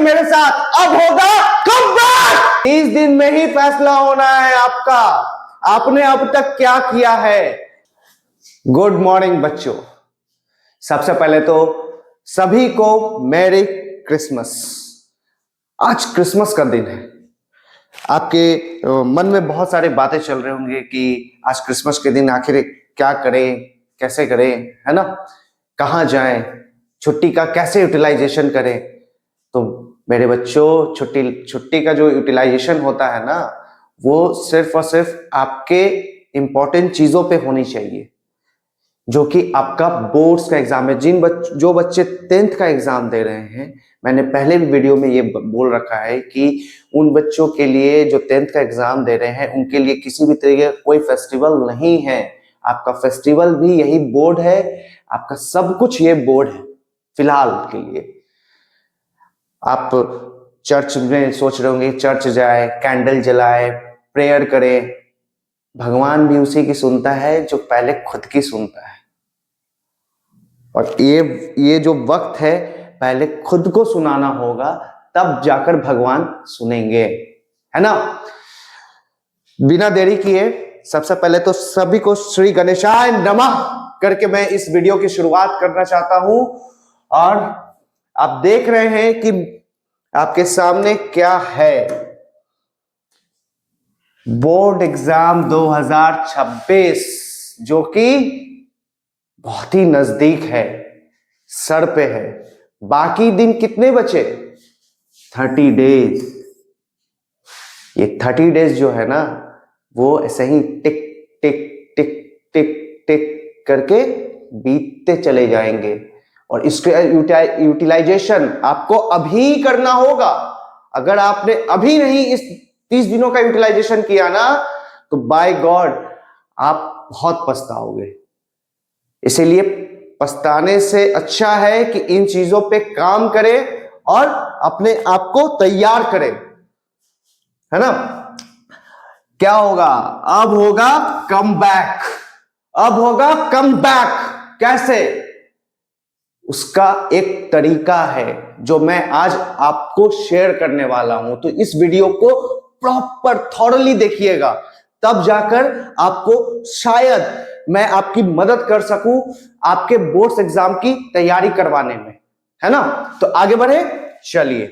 मेरे साथ, अब होगा कमबैक। 30 दिन में ही फैसला होना है आपका, आपने अब तक क्या किया है। गुड मॉर्निंग बच्चों, सबसे पहले तो सभी को मैरी क्रिसमस। आज क्रिसमस का दिन है। आपके मन में बहुत सारी बातें चल रहे होंगे कि आज क्रिसमस के दिन आखिर क्या करें, कैसे करें, है ना, कहाँ जाएं, छुट्टी का कैसे यूटिलाइजेशन करें। तो मेरे बच्चों, छुट्टी का जो यूटिलाइजेशन होता है ना, वो सिर्फ और सिर्फ आपके इंपॉर्टेंट चीजों पे होनी चाहिए, जो कि आपका बोर्ड्स का एग्जाम है। जो बच्चे 10th का एग्जाम दे रहे हैं, मैंने पहले भी वीडियो में ये बोल रखा है कि उन बच्चों के लिए जो 10th का एग्जाम दे रहे हैं, उनके लिए किसी भी तरीके का कोई फेस्टिवल नहीं है। आपका फेस्टिवल भी यही बोर्ड है, आपका सब कुछ ये बोर्ड है फिलहाल के लिए। आप चर्च में सोच रहे होंगे, चर्च जाए, कैंडल जलाए, प्रेयर करे। भगवान भी उसी की सुनता है जो पहले खुद की सुनता है। और ये जो वक्त है, पहले खुद को सुनाना होगा, तब जाकर भगवान सुनेंगे, है ना। बिना देरी किए सबसे पहले तो सभी को श्री गणेशाय नमः करके मैं इस वीडियो की शुरुआत करना चाहता हूं। और आप देख रहे हैं कि आपके सामने क्या है, बोर्ड एग्जाम 2026, जो कि बहुत ही नजदीक है, सर पे है। बाकी दिन कितने बचे? 30 डेज। ये 30 डेज जो है ना, वो ऐसे ही टिक टिक टिक टिक टिक करके बीतते चले जाएंगे। और इसके यूटिलाइजेशन आपको अभी करना होगा। अगर आपने अभी नहीं इस 30 दिनों का यूटिलाइजेशन किया ना, तो बाय गॉड आप बहुत पछताओगे। इसीलिए पछताने से अच्छा है कि इन चीजों पे काम करें और अपने आप को तैयार करें, है ना। क्या होगा? अब होगा कम बैक। अब होगा कम बैक। कैसे? उसका एक तरीका है जो मैं आज आपको शेयर करने वाला हूं। तो इस वीडियो को प्रॉपर थॉरली देखिएगा, तब जाकर आपको शायद मैं आपकी मदद कर सकूं आपके बोर्ड्स एग्जाम की तैयारी करवाने में, है ना। तो आगे बढ़े, चलिए।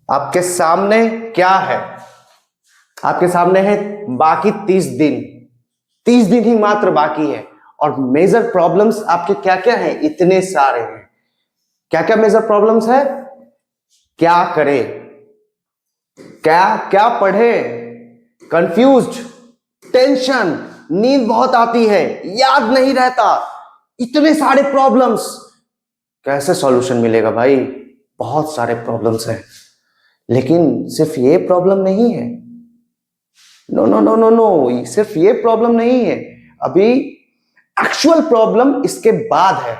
आपके सामने क्या है? आपके सामने है बाकी 30 दिन। 30 दिन ही मात्र बाकी है। और मेजर प्रॉब्लम्स आपके क्या क्या हैं? इतने सारे हैं। क्या क्या मेजर प्रॉब्लम्स है? क्या करें, क्या क्या पढ़े, कंफ्यूज्ड, टेंशन, नींद बहुत आती है, याद नहीं रहता, इतने सारे प्रॉब्लम्स। कैसे सॉल्यूशन मिलेगा भाई? बहुत सारे प्रॉब्लम्स हैं। लेकिन सिर्फ ये प्रॉब्लम नहीं है। No no no no no, सिर्फ ये प्रॉब्लम नहीं है। अभी एक्चुअल प्रॉब्लम इसके बाद है।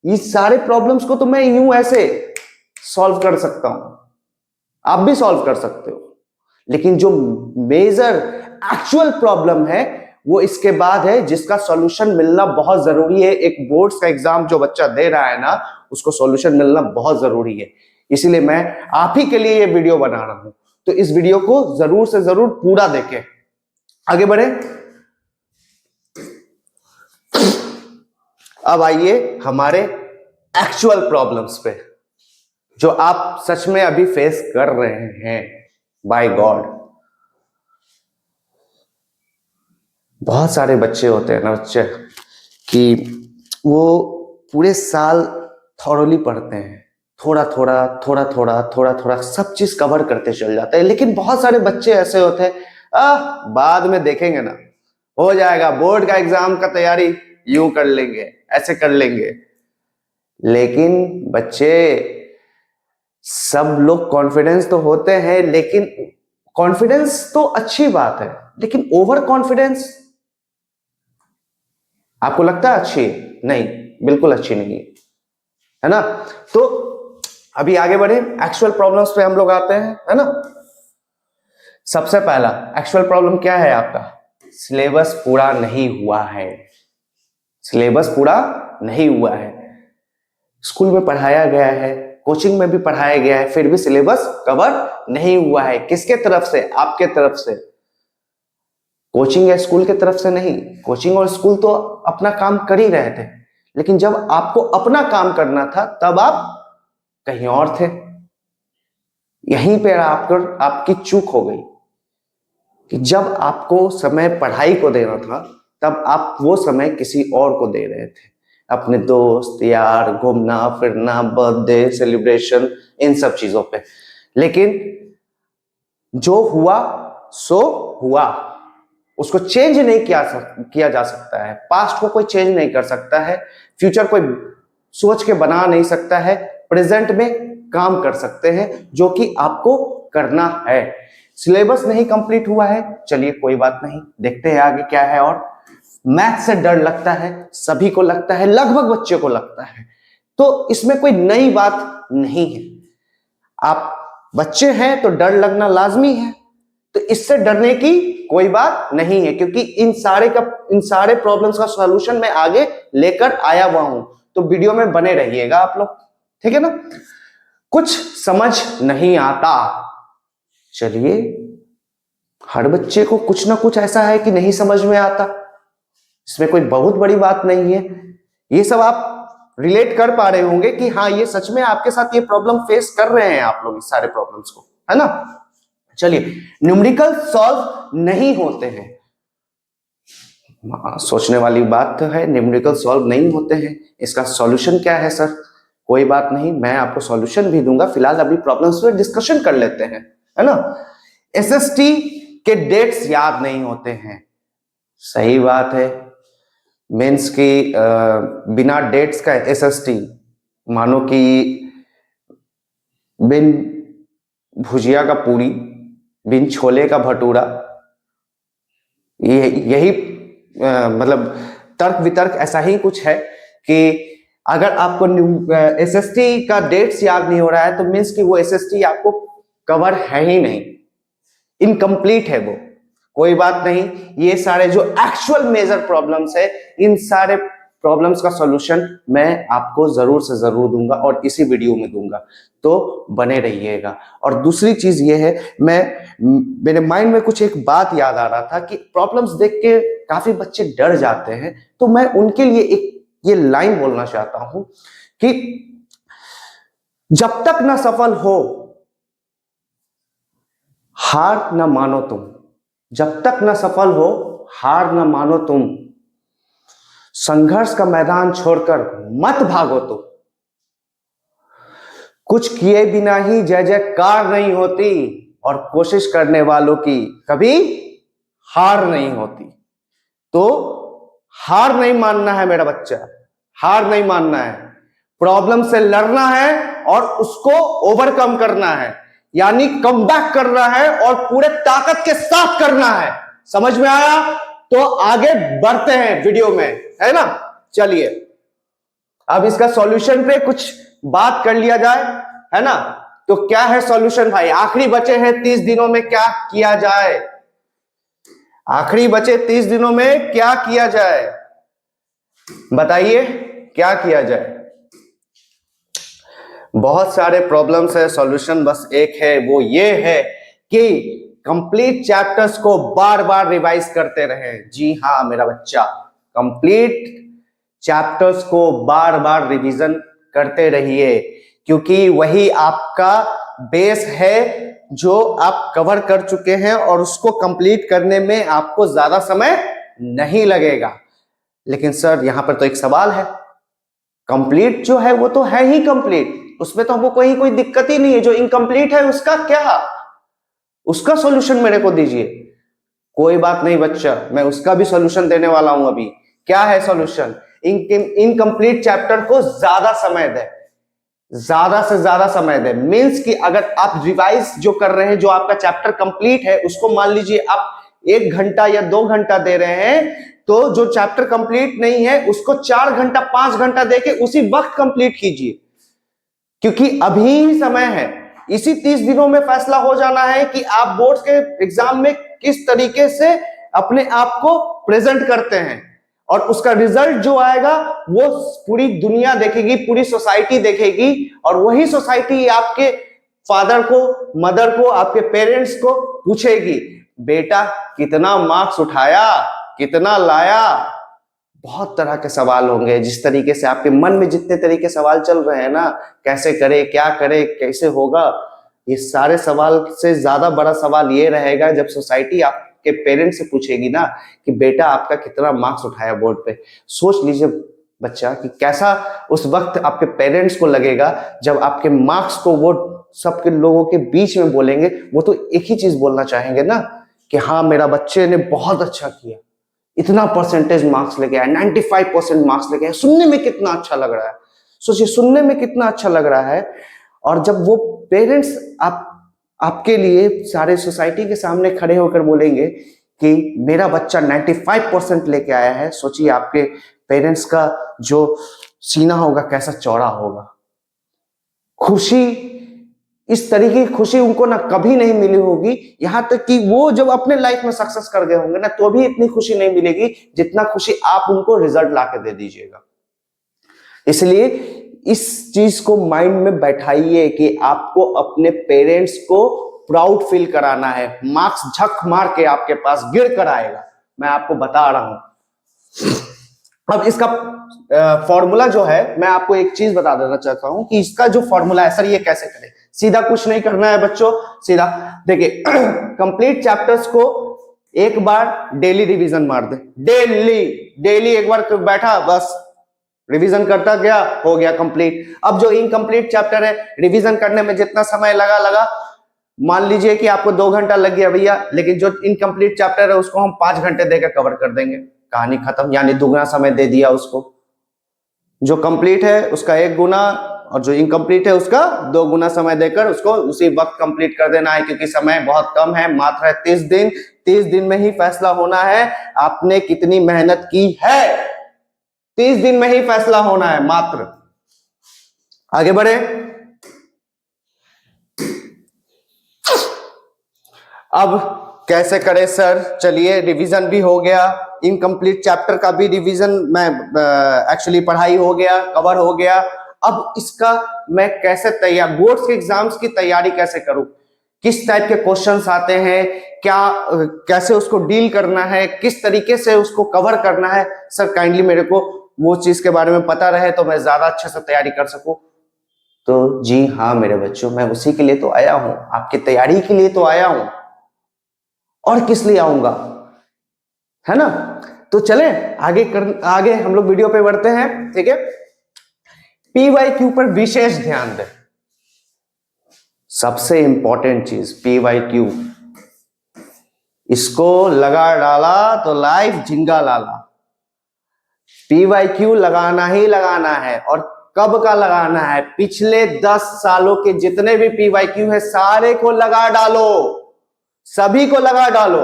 ये सारे प्रॉब्लम्स को तो मैं यूं ऐसे सॉल्व कर सकता हूं, आप भी सॉल्व कर सकते हो। लेकिन जो मेजर एक्चुअल प्रॉब्लम है वो इसके बाद है, जिसका सॉल्यूशन मिलना बहुत जरूरी है। एक बोर्ड्स का एग्जाम जो बच्चा दे रहा है ना, उसको सॉल्यूशन मिलना बहुत जरूरी है। इसीलिए मैं आप ही के लिए ये वीडियो बना रहा हूं। तो इस वीडियो को जरूर से जरूर पूरा देखें। आगे बढ़े। अब आइए हमारे एक्चुअल प्रॉब्लम्स पे, जो आप सच में अभी फेस कर रहे हैं। बाय गॉड, बहुत सारे बच्चे होते हैं ना, बच्चे कि वो पूरे साल थॉरली पढ़ते हैं, थोड़ा थोड़ा थोड़ा थोड़ा थोड़ा थोड़ा सब चीज कवर करते चल जाते हैं। लेकिन बहुत सारे बच्चे ऐसे होते हैं, बाद में देखेंगे ना, हो जाएगा, बोर्ड का एग्जाम का तैयारी यूं कर लेंगे, ऐसे कर लेंगे। लेकिन बच्चे, सब लोग कॉन्फिडेंस तो होते हैं, लेकिन कॉन्फिडेंस तो अच्छी बात है, लेकिन ओवर कॉन्फिडेंस आपको लगता है अच्छी? नहीं, बिल्कुल अच्छी नहीं है ना। तो अभी आगे बढ़े, एक्चुअल प्रॉब्लम्स पे हम लोग आते हैं, है ना। सबसे पहला एक्चुअल प्रॉब्लम क्या है आपका? सिलेबस पूरा नहीं हुआ है। सिलेबस पूरा नहीं हुआ है। स्कूल में पढ़ाया गया है, कोचिंग में भी पढ़ाया गया है, फिर भी सिलेबस कवर नहीं हुआ है। किसके तरफ से? आपके तरफ से। कोचिंग या स्कूल के तरफ से नहीं। कोचिंग और स्कूल तो अपना काम कर ही रहे थे, लेकिन जब आपको अपना काम करना था तब आप कहीं और थे। यहीं पे आपकी चूक हो गई कि जब आपको समय पढ़ाई को देना था तब आप वो समय किसी और को दे रहे थे, अपने दोस्त यार, घूमना फिरना, बर्थडे सेलिब्रेशन, इन सब चीजों पे। लेकिन जो हुआ सो हुआ, उसको चेंज नहीं किया जा सकता है। पास्ट को कोई चेंज नहीं कर सकता है, फ्यूचर कोई सोच के बना नहीं सकता है। प्रेजेंट में काम कर सकते हैं जो कि आपको करना है। सिलेबस नहीं कंप्लीट हुआ है, चलिए कोई बात नहीं, देखते हैं आगे क्या है। और मैथ से डर लगता है, सभी को लगता है, लगभग बच्चे को लगता है, तो इसमें कोई नई बात नहीं है। आप बच्चे हैं तो डर लगना लाजमी है, तो इससे डरने की कोई बात नहीं है, क्योंकि इन सारे प्रॉब्लम्स का सॉल्यूशन मैं आगे लेकर आया हुआ हूं। तो वीडियो में बने रहिएगा आप लोग, ठीक है ना। कुछ समझ नहीं आता, चलिए, हर बच्चे को कुछ ना कुछ ऐसा है कि नहीं समझ में आता, इसमें कोई बहुत बड़ी बात नहीं है। ये सब आप रिलेट कर पा रहे होंगे कि हाँ, ये सच में आपके साथ ये प्रॉब्लम फेस कर रहे हैं आप लोग, इस सारे प्रॉब्लम्स को, है ना। चलिए, न्यूमेरिकल सॉल्व नहीं होते हैं। सोचने वाली बात तो है, न्यूमेरिकल सॉल्व नहीं होते हैं, इसका सॉल्यूशन क्या है सर? कोई बात नहीं, मैं आपको सॉल्यूशन भी दूंगा। फिलहाल अभी प्रॉब्लम्स पे डिस्कशन कर लेते हैं, है ना। एसएसटी के डेट्स याद नहीं होते हैं, सही बात है। मेंस की बिना डेट्स का एसएसटी, मानो कि बिन भुजिया का पूरी, बिन छोले का भटूरा, यही मतलब तर्क वितर्क ऐसा ही कुछ है कि अगर आपको एसएसटी का डेट्स याद नहीं हो रहा है तो मीन्स कि वो एसएसटी आपको कवर है ही नहीं, इनकम्प्लीट है वो। कोई बात नहीं, ये सारे जो एक्चुअल मेजर प्रॉब्लम्स है, इन सारे प्रॉब्लम्स का सॉल्यूशन मैं आपको जरूर से जरूर दूंगा और इसी वीडियो में दूंगा, तो बने रहिएगा। और दूसरी चीज ये है, मेरे माइंड में कुछ एक बात याद आ रहा था कि प्रॉब्लम्स देख के काफी बच्चे डर जाते हैं, तो मैं उनके लिए एक ये लाइन बोलना चाहता हूं कि जब तक ना सफल हो हार न मानो तुम, जब तक न सफल हो हार न मानो तुम, संघर्ष का मैदान छोड़कर मत भागो तुम, कुछ किए बिना ही जय जयकार नहीं होती और कोशिश करने वालों की कभी हार नहीं होती। तो हार नहीं मानना है मेरा बच्चा, हार नहीं मानना है, प्रॉब्लम से लड़ना है और उसको ओवरकम करना है, यानी कमबैक करना है और पूरे ताकत के साथ करना है। समझ में आया? तो आगे बढ़ते हैं वीडियो में, है ना। चलिए, अब इसका सॉल्यूशन पे कुछ बात कर लिया जाए, है ना। तो क्या है सॉल्यूशन भाई? आखिरी बचे हैं 30 दिनों में, क्या किया जाए? आखिरी बचे 30 दिनों में क्या किया जाए, बताइए क्या किया जाए? बहुत सारे प्रॉब्लम्स है, सॉल्यूशन बस एक है, वो ये है कि कंप्लीट चैप्टर्स को बार बार रिवाइज करते रहें। जी हाँ मेरा बच्चा, कंप्लीट चैप्टर्स को बार बार रिवीजन करते रहिए, क्योंकि वही आपका बेस है जो आप कवर कर चुके हैं और उसको कंप्लीट करने में आपको ज्यादा समय नहीं लगेगा। लेकिन सर यहां पर तो एक सवाल है, कंप्लीट जो है वो तो है ही कंप्लीट, उसमें तो हमको कोई दिक्कत ही नहीं है, जो इनकम्प्लीट है उसका क्या, उसका सॉल्यूशन मेरे को दीजिए। कोई बात नहीं बच्चा, मैं उसका भी सॉल्यूशन देने वाला हूं अभी। क्या है सॉल्यूशन? इनकम्प्लीट चैप्टर को ज्यादा समय दे, ज्यादा से ज्यादा समय दे। मींस कि अगर आप रिवाइज जो कर रहे हैं, जो आपका चैप्टर कंप्लीट है उसको मान लीजिए आप 1 घंटा या 2 घंटा दे रहे हैं, तो जो चैप्टर कंप्लीट नहीं है उसको 4 घंटा 5 घंटा देके उसी वक्त कंप्लीट कीजिए, क्योंकि अभी ही समय है। इसी 30 दिनों में फैसला हो जाना है कि आप बोर्ड के एग्जाम में किस तरीके से अपने आप को प्रेजेंट करते हैं। और उसका रिजल्ट जो आएगा वो पूरी दुनिया देखेगी, पूरी सोसाइटी देखेगी, और वही सोसाइटी आपके फादर को, मदर को, आपके पेरेंट्स को पूछेगी, बेटा कितना मार्क्स उठाया, कितना लाया। बहुत तरह के सवाल होंगे। जिस तरीके से आपके मन में जितने तरीके सवाल चल रहे हैं ना, कैसे करे, क्या करे, कैसे होगा, ये सारे सवाल से ज्यादा बड़ा सवाल ये रहेगा जब सोसाइटी आपके पेरेंट्स से पूछेगी ना कि बेटा आपका कितना मार्क्स उठाया बोर्ड पे। सोच लीजिए बच्चा कि कैसा उस वक्त आपके पेरेंट्स को लगेगा जब आपके मार्क्स को वो सबके लोगों के बीच में बोलेंगे। वो तो एक ही चीज बोलना चाहेंगे ना कि हाँ मेरा बच्चे ने बहुत अच्छा किया, इतना परसेंटेज मार्क्स लेके आया, 95% मार्क्स लेके आया। सुनने में कितना अच्छा लग रहा है, सोचिए सुनने में कितना अच्छा लग रहा है। और जब वो पेरेंट्स आपके लिए सारे सोसाइटी के सामने खड़े होकर बोलेंगे कि मेरा बच्चा 95% लेके आया है, सोचिए आपके पेरेंट्स का जो सीना होगा कैसा चौड़ा होगा। खुशी, इस तरीके की खुशी उनको ना कभी नहीं मिली होगी। यहां तक कि वो जब अपने लाइफ में सक्सेस कर गए होंगे ना, तो भी इतनी खुशी नहीं मिलेगी जितना खुशी आप उनको रिजल्ट लाके दे दीजिएगा। इसलिए इस चीज को माइंड में बैठाइए कि आपको अपने पेरेंट्स को प्राउड फील कराना है। मार्क्स झक मार के आपके पास गिर कर आएगा, मैं आपको बता रहा हूं। अब इसका फॉर्मूला जो है, मैं आपको एक चीज बता देना चाहता हूं कि इसका जो फॉर्मूला है, सर ये कैसे करें। सीधा कुछ नहीं करना है बच्चों, सीधा देखिए कंप्लीट चैप्टर्स को एक बार डेली रिवीजन मार दे। डेली एक बार बैठा, बस रिवीजन करता गया, हो गया कंप्लीट। अब जो इनकम्प्लीट चैप्टर है, रिवीजन करने में जितना समय लगा, मान लीजिए कि आपको 2 घंटा लग गया भैया, लेकिन जो इनकम्प्लीट चैप्टर है उसको हम 5 घंटे देकर कवर कर देंगे, कहानी खत्म। यानी दुगना समय दे दिया उसको। जो कंप्लीट है उसका 1 गुना और जो इनकम्प्लीट है उसका 2 गुना समय देकर उसको उसी वक्त कंप्लीट कर देना है, क्योंकि समय बहुत कम है, मात्र है 30 दिन। 30 दिन में ही फैसला होना है आपने कितनी मेहनत की है। 30 दिन में ही फैसला होना है मात्र। आगे बढ़े। अब कैसे करें सर? चलिए रिवीजन भी हो गया, इनकम्प्लीट चैप्टर का भी रिवीजन मैं एक्चुअली पढ़ाई हो गया, कवर हो गया। अब इसका मैं कैसे तैयार, बोर्ड्स के एग्जाम्स की तैयारी कैसे करूं, किस टाइप के क्वेश्चंस आते हैं, क्या कैसे उसको डील करना है, किस तरीके से उसको कवर करना है। सर काइंडली मेरे को वो चीज के बारे में पता रहे तो मैं ज्यादा अच्छे से तैयारी कर सकूं। तो जी हाँ मेरे बच्चों, मैं उसी के लिए तो आया हूं, आपकी तैयारी के लिए तो आया हूं, और किस लिए आऊंगा, है ना। तो चले आगे हम लोग वीडियो पे बढ़ते हैं, ठीक है। PYQ पर विशेष ध्यान दें। सबसे इंपॉर्टेंट चीज PYQ, इसको लगा डाला तो लाइफ झिंगा लाला। PYQ लगाना ही लगाना है, और कब का लगाना है? पिछले 10 सालों के जितने भी PYQ है सारे को लगा डालो, सभी को लगा डालो।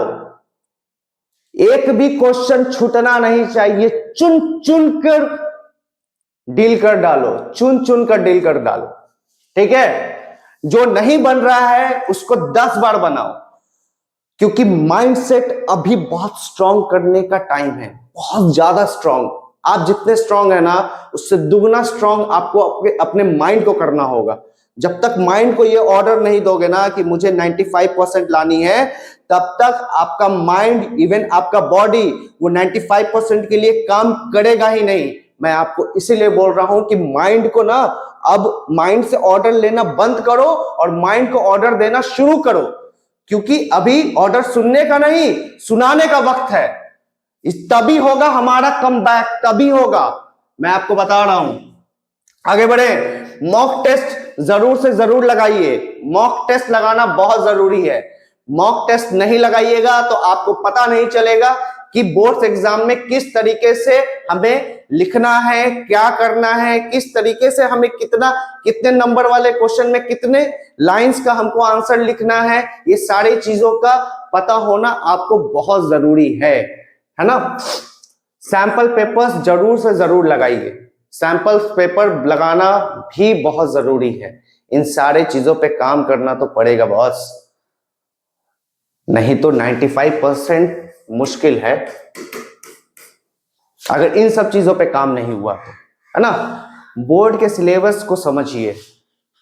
एक भी क्वेश्चन छूटना नहीं चाहिए। चुन चुन कर डील कर डालो, चुन चुन कर डील कर डालो, ठीक है। जो नहीं बन रहा है उसको 10 बार बनाओ, क्योंकि माइंडसेट अभी बहुत स्ट्रांग करने का टाइम है, बहुत ज्यादा स्ट्रांग। आप जितने स्ट्रांग है ना, उससे दुगना स्ट्रांग आपको अपने माइंड को करना होगा। जब तक माइंड को ये ऑर्डर नहीं दोगे ना कि मुझे 95% लानी है, तब तक आपका माइंड, इवन आपका बॉडी, वो 95% के लिए काम करेगा ही नहीं। मैं आपको इसीलिए बोल रहा हूं कि माइंड को ना, अब माइंड से ऑर्डर लेना बंद करो और माइंड को ऑर्डर देना शुरू करो, क्योंकि अभी ऑर्डर सुनने का नहीं, सुनाने का वक्त है। तभी होगा हमारा कमबैक, तभी होगा, मैं आपको बता रहा हूं। आगे बढ़े। मॉक टेस्ट जरूर से जरूर लगाइए, मॉक टेस्ट लगाना बहुत जरूरी है। मॉक टेस्ट नहीं लगाइएगा तो आपको पता नहीं चलेगा कि बोर्ड एग्जाम में किस तरीके से हमें लिखना है, क्या करना है, किस तरीके से हमें कितने नंबर वाले क्वेश्चन में कितने लाइंस का हमको आंसर लिखना है। ये सारी चीजों का पता होना आपको बहुत जरूरी है ना। सैंपल पेपर्स जरूर से जरूर लगाइए, सैंपल पेपर लगाना भी बहुत जरूरी है। इन सारे चीजों पे काम करना तो पड़ेगा बॉस, नहीं तो 95% मुश्किल है। अगर इन सब चीजों पे काम नहीं हुआ तो, है ना। बोर्ड के सिलेबस को समझिए,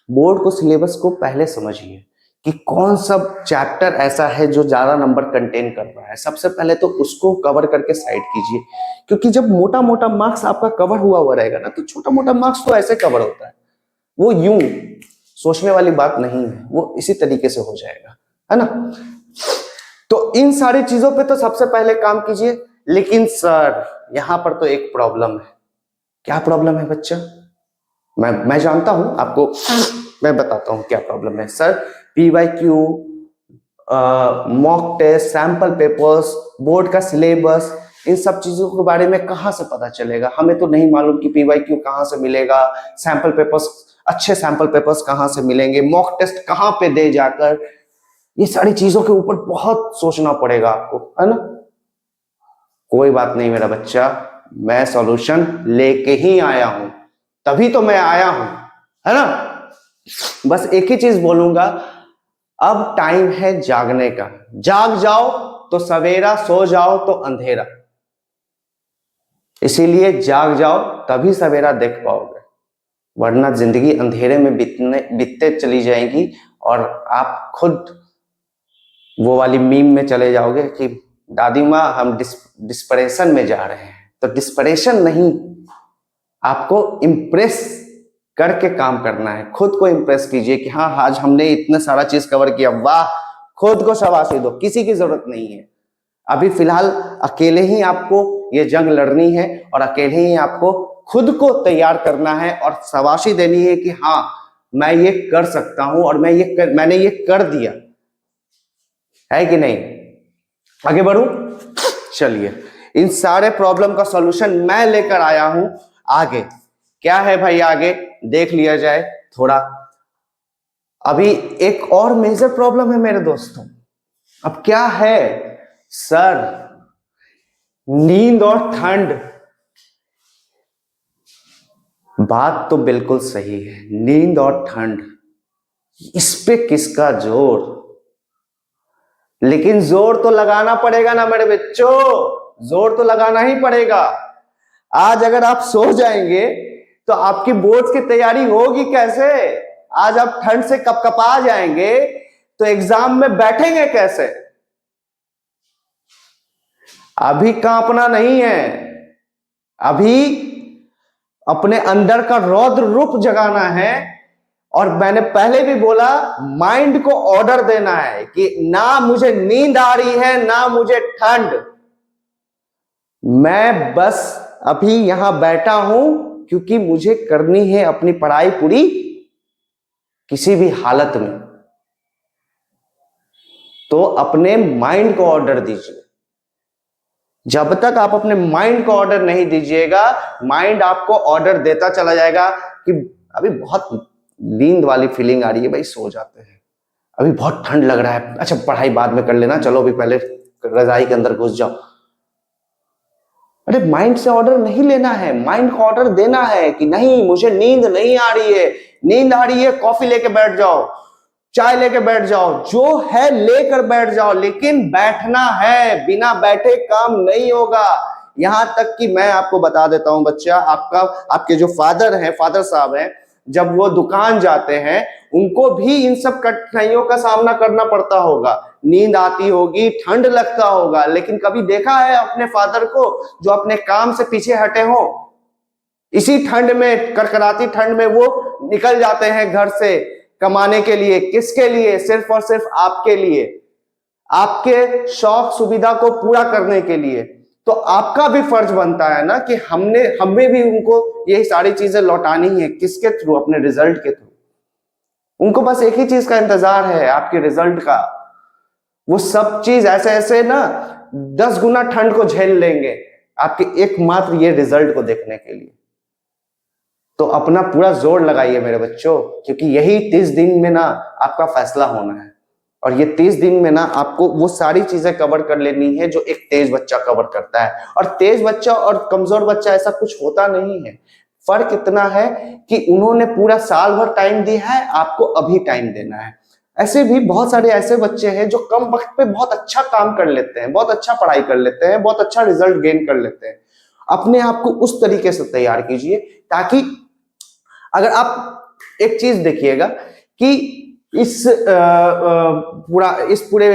बोर्ड को सिलेबस को पहले समझिए कि कौन सा चैप्टर ऐसा है जो ज्यादा नंबर कंटेन कर रहा है। सबसे पहले तो उसको कवर करके साइड कीजिए, क्योंकि जब मोटा मोटा मार्क्स आपका कवर हुआ रहेगा ना, तो छोटा मोटा मार्क्स तो ऐसे कवर होता है, वो यूं सोचने वाली बात नहीं है, वो इसी तरीके से हो जाएगा, है ना। तो इन सारी चीजों पे तो सबसे पहले काम कीजिए। लेकिन सर यहां पर तो एक प्रॉब्लम है। क्या प्रॉब्लम है बच्चा? मैं जानता हूं आपको, मैं बताता हूं क्या प्रॉब्लम है। Sir PYQ, mock test, sample papers, board का सिलेबस, इन सब चीजों के बारे में कहां से पता चलेगा? हमें तो नहीं मालूम कि PYQ कहां से मिलेगा, सैंपल पेपर्स, अच्छे सैंपल पेपर्स कहां से मिलेंगे, मॉक टेस्ट कहां पे दे जाकर। ये सारी चीजों के ऊपर बहुत सोचना पड़ेगा आपको, है ना। कोई बात नहीं मेरा बच्चा, मैं सॉल्यूशन लेके ही आया हूं, तभी तो मैं आया हूं, है ना। बस एक ही चीज बोलूंगा, अब टाइम है जागने का। जाग जाओ तो सवेरा, सो जाओ तो अंधेरा। इसीलिए जाग जाओ, तभी सवेरा देख पाओगे, वरना जिंदगी अंधेरे में बीतते चली जाएगी और आप खुद वो वाली मीम में चले जाओगे कि दादी माँ हम डिस्परेशन में जा रहे हैं। तो डिस्परेशन नहीं, आपको इम्प्रेस करके काम करना है। खुद को इम्प्रेस कीजिए कि हाँ आज हमने इतना सारा चीज कवर किया, वाह। खुद को शाबाशी दो, किसी की जरूरत नहीं है। अभी फिलहाल अकेले ही आपको ये जंग लड़नी है और अकेले ही आपको खुद को तैयार करना है और शाबाशी देनी है कि हाँ मैं ये कर सकता हूं और मैंने ये कर दिया, है कि नहीं। आगे बढ़ूं, चलिए इन सारे प्रॉब्लम का सॉल्यूशन मैं लेकर आया हूं। आगे क्या है भाई, आगे देख लिया जाए थोड़ा। अभी एक और मेजर प्रॉब्लम है मेरे दोस्तों। अब क्या है सर? नींद और ठंड। बात तो बिल्कुल सही है, नींद और ठंड, इस पे किसका जोर? लेकिन जोर तो लगाना पड़ेगा ना मेरे बच्चों, जोर तो लगाना ही पड़ेगा। आज अगर आप सो जाएंगे तो आपकी बोर्ड की तैयारी होगी कैसे? आज आप ठंड से कपकपा जाएंगे तो एग्जाम में बैठेंगे कैसे? अभी कांपना नहीं है, अभी अपने अंदर का रौद्र रूप जगाना है। और मैंने पहले भी बोला, माइंड को ऑर्डर देना है कि ना मुझे नींद आ रही है ना मुझे ठंड, मैं बस अभी यहां बैठा हूं क्योंकि मुझे करनी है अपनी पढ़ाई पूरी किसी भी हालत में। तो अपने माइंड को ऑर्डर दीजिए। जब तक आप अपने माइंड को ऑर्डर नहीं दीजिएगा, माइंड आपको ऑर्डर देता चला जाएगा कि अभी बहुत नींद वाली फीलिंग आ रही है भाई, सो जाते हैं, अभी बहुत ठंड लग रहा है, अच्छा पढ़ाई बाद में कर लेना, चलो अभी पहले रजाई के अंदर घुस जाओ। अरे माइंड से ऑर्डर नहीं लेना है, माइंड को ऑर्डर देना है कि नहीं मुझे नींद नहीं आ रही है, नींद आ रही है कॉफी लेके बैठ जाओ, चाय लेके बैठ जाओ, जो है लेकर बैठ जाओ, लेकिन बैठना है, बिना बैठे काम नहीं होगा। यहां तक कि मैं आपको बता देता हूं बच्चा, आपके जो फादर हैं, फादर साहब हैं, जब वो दुकान जाते हैं उनको भी इन सब कठिनाइयों का सामना करना पड़ता होगा, नींद आती होगी, ठंड लगता होगा, लेकिन कभी देखा है अपने फादर को जो अपने काम से पीछे हटे हो? इसी ठंड में, करकराती ठंड में वो निकल जाते हैं घर से कमाने के लिए। किसके लिए? सिर्फ और सिर्फ आपके लिए, आपके शौक सुविधा को पूरा करने के लिए। तो आपका भी फर्ज बनता है ना कि हमें भी उनको ये सारी चीजें लौटानी है। किसके थ्रू? अपने रिजल्ट के थ्रू। उनको बस एक ही चीज का इंतजार है, आपके रिजल्ट का। वो सब चीज ऐसे ऐसे ना 10 गुना ठंड को झेल लेंगे आपके एकमात्र ये रिजल्ट को देखने के लिए। तो अपना पूरा जोर लगाइए मेरे बच्चों, क्योंकि यही 30 दिन में ना आपका फैसला होना है। और ये 30 दिन में ना आपको वो सारी चीजें कवर कर लेनी है जो एक तेज बच्चा कवर करता है। और तेज बच्चा और कमजोर बच्चा ऐसा कुछ होता नहीं है। फर्क इतना है कि उन्होंने पूरा साल भर टाइम दिया है, आपको अभी टाइम देना है। ऐसे भी बहुत सारे ऐसे बच्चे हैं जो कम वक्त पे बहुत अच्छा काम कर लेते हैं, बहुत अच्छा पढ़ाई कर लेते हैं, बहुत अच्छा रिजल्ट गेन कर लेते हैं। अपने आप को उस तरीके से तैयार कीजिए ताकि अगर आप एक चीज देखिएगा कि इस पूरे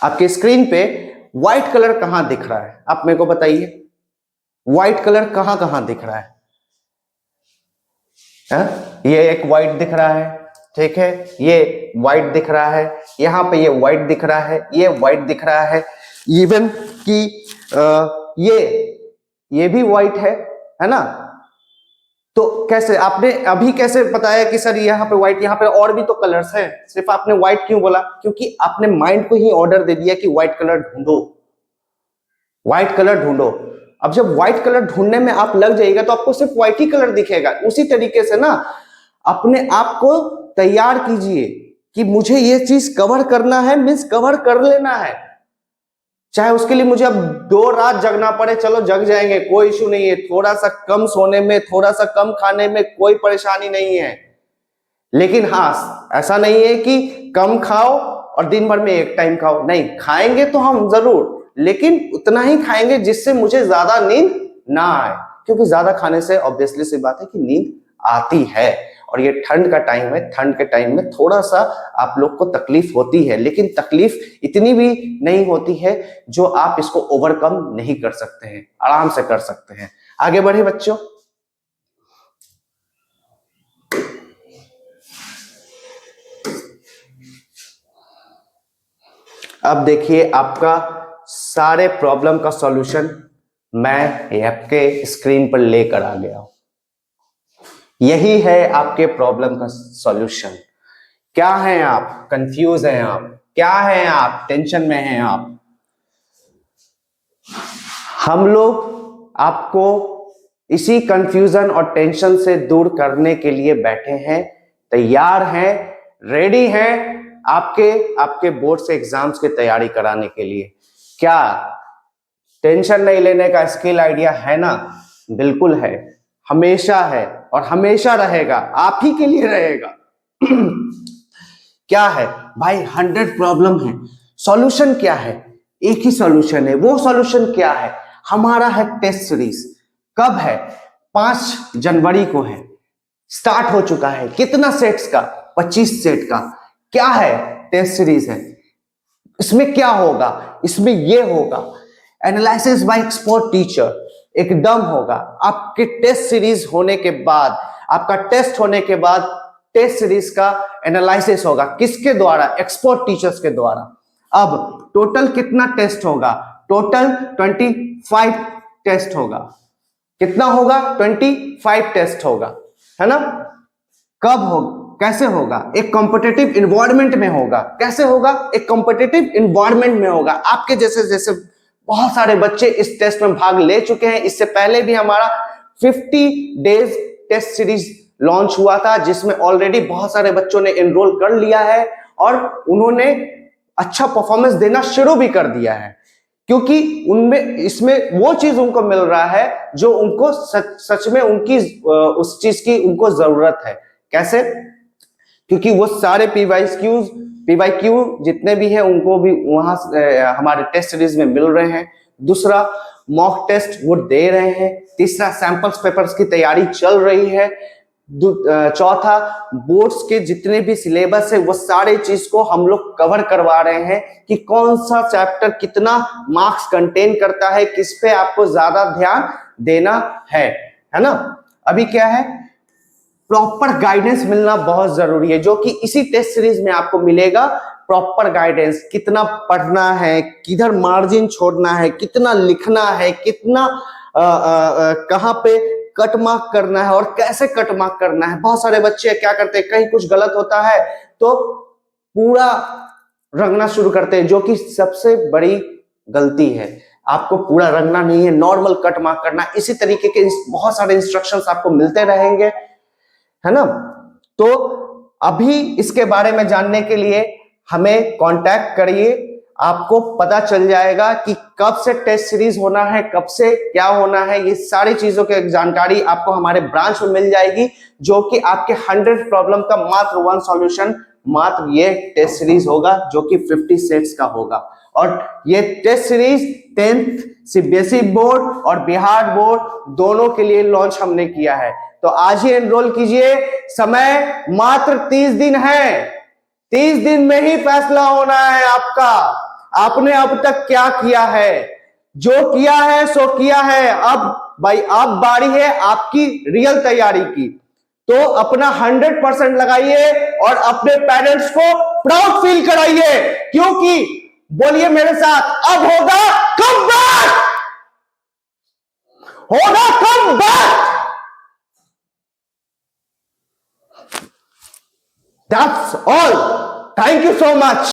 आपके स्क्रीन पे व्हाइट कलर कहां दिख रहा है, आप मेरे को बताइए व्हाइट कलर कहां कहां दिख रहा है? ये एक व्हाइट दिख रहा है, ठीक है, ये व्हाइट दिख रहा है, यहां पे ये व्हाइट दिख रहा है, ये व्हाइट दिख रहा है, इवन कि ये भी व्हाइट है ना? तो कैसे आपने अभी कैसे बताया कि सर यहाँ पे व्हाइट, यहाँ पे और भी तो कलर्स हैं, सिर्फ आपने व्हाइट क्यों बोला? क्योंकि आपने माइंड को ही ऑर्डर दे दिया कि व्हाइट कलर ढूंढो, व्हाइट कलर ढूंढो। अब जब व्हाइट कलर ढूंढने में आप लग जाइएगा तो आपको सिर्फ व्हाइट ही कलर दिखेगा। उसी तरीके से ना अपने आप को तैयार कीजिए कि मुझे ये चीज कवर करना है, मीन्स कवर कर लेना है, चाहे उसके लिए मुझे अब 2 रात जगना पड़े, चलो जग जाएंगे, कोई इशू नहीं है। थोड़ा सा कम सोने में, थोड़ा सा कम खाने में कोई परेशानी नहीं है, लेकिन हाँ ऐसा नहीं है कि कम खाओ और दिन भर में एक टाइम खाओ, नहीं, खाएंगे तो हम जरूर, लेकिन उतना ही खाएंगे जिससे मुझे ज्यादा नींद ना आए, क्योंकि ज्यादा खाने से ऑब्वियसली सी बात है कि नींद आती है। और ये ठंड का टाइम है, ठंड के टाइम में थोड़ा सा आप लोग को तकलीफ होती है, लेकिन तकलीफ इतनी भी नहीं होती है जो आप इसको ओवरकम नहीं कर सकते हैं, आराम से कर सकते हैं। आगे बढ़े बच्चों। अब देखिए आपका सारे प्रॉब्लम का सॉल्यूशन मैं आपके स्क्रीन पर लेकर आ गया हूं। यही है आपके प्रॉब्लम का सॉल्यूशन। क्या है आप कंफ्यूज हैं, आप क्या है, आप टेंशन में हैं, आप हम लोग आपको इसी कंफ्यूजन और टेंशन से दूर करने के लिए बैठे हैं, तैयार हैं, रेडी हैं आपके बोर्ड से एग्जाम्स की तैयारी कराने के लिए। क्या टेंशन नहीं लेने का स्किल आइडिया है ना? बिल्कुल है, हमेशा है और हमेशा रहेगा, आप ही के लिए रहेगा। क्या है भाई? 100 प्रॉब्लम है, सॉल्यूशन क्या है? एक ही सॉल्यूशन है। वो सॉल्यूशन क्या है? हमारा है टेस्ट सीरीज। कब है? 5 जनवरी को है, स्टार्ट हो चुका है। कितना सेट्स का? 25 सेट का। क्या है? टेस्ट सीरीज है। इसमें क्या होगा? इसमें ये होगा एनालिसिस बाय एक्सपर्ट टीचर, एकदम होगा। आपके टेस्ट सीरीज होने के बाद, आपका टेस्ट होने के बाद टेस्ट सीरीज का एनालिसिस होगा। किसके द्वारा? एक्सपर्ट टीचर्स के द्वारा। अब टोटल कितना टेस्ट होगा? टोटल 25 टेस्ट होगा। कितना होगा? 25 टेस्ट होगा, है ना? कब होगा? कैसे होगा? एक कॉम्पिटिटिव इन्वायरमेंट में होगा। कैसे होगा? एक कॉम्पिटिटिव इन्वायरमेंट में होगा। आपके जैसे जैसे बहुत सारे बच्चे इस टेस्ट में भाग ले चुके हैं। इससे पहले भी हमारा 50 डेज टेस्ट सीरीज लॉन्च हुआ था, जिसमें ऑलरेडी बहुत सारे बच्चों ने एनरोल कर लिया है और उन्होंने अच्छा परफॉर्मेंस देना शुरू भी कर दिया है, क्योंकि उनमें इसमें वो चीज उनको मिल रहा है जो उनको सच में उनकी उस चीज की उनको जरूरत है। कैसे? क्योंकि वो सारे पीवाईक्यू जितने भी हैं उनको भी वहां हमारे टेस्ट सीरीज में मिल रहे हैं। दूसरा, मॉक टेस्ट वो दे रहे हैं। तीसरा, सैंपल्स पेपर्स की तैयारी चल रही है। चौथा, बोर्ड्स के जितने भी सिलेबस है वो सारे चीज को हम लोग कवर करवा रहे हैं कि कौन सा चैप्टर कितना मार्क्स कंटेन करता है, किस पे आपको ज्यादा ध्यान देना है ना? अभी क्या है? प्रॉपर गाइडेंस मिलना बहुत जरूरी है, जो कि इसी टेस्ट सीरीज में आपको मिलेगा। प्रॉपर गाइडेंस, कितना पढ़ना है, किधर मार्जिन छोड़ना है, कितना लिखना है, कितना कहां पे कट मार्क करना है और कैसे कट मार्क करना है। बहुत सारे बच्चे क्या करते हैं, कहीं कुछ गलत होता है तो पूरा रंगना शुरू करते हैं, जो कि सबसे बड़ी गलती है। आपको पूरा रंगना नहीं है, नॉर्मल कट मार्क करना। इसी तरीके के बहुत सारे इंस्ट्रक्शंस आपको मिलते रहेंगे, है ना? तो अभी इसके बारे में जानने के लिए हमें कांटेक्ट करिए, आपको पता चल जाएगा कि कब से टेस्ट सीरीज होना है, कब से क्या होना है। ये सारी चीजों की जानकारी आपको हमारे ब्रांच में मिल जाएगी, जो कि आपके 100 प्रॉब्लम का मात्र 1 सॉल्यूशन मात्र ये टेस्ट सीरीज होगा जो कि 50 सेट्स का होगा। और ये test series 10th CBSE board और बिहार बोर्ड दोनों के लिए लॉन्च हमने किया है। तो आज ही एनरोल कीजिए, समय मात्र 30 दिन है। 30 दिन में ही फैसला होना है आपका, आपने अब तक क्या किया है। जो किया है सो किया है, अब भाई अब बारी है आपकी रियल तैयारी की। तो अपना 100% लगाइए और अपने पेरेंट्स को प्राउड फील कराइए, क्योंकि बोलिए मेरे साथ, अब होगा कमबैक, होगा comeback. That's all, thank you so much.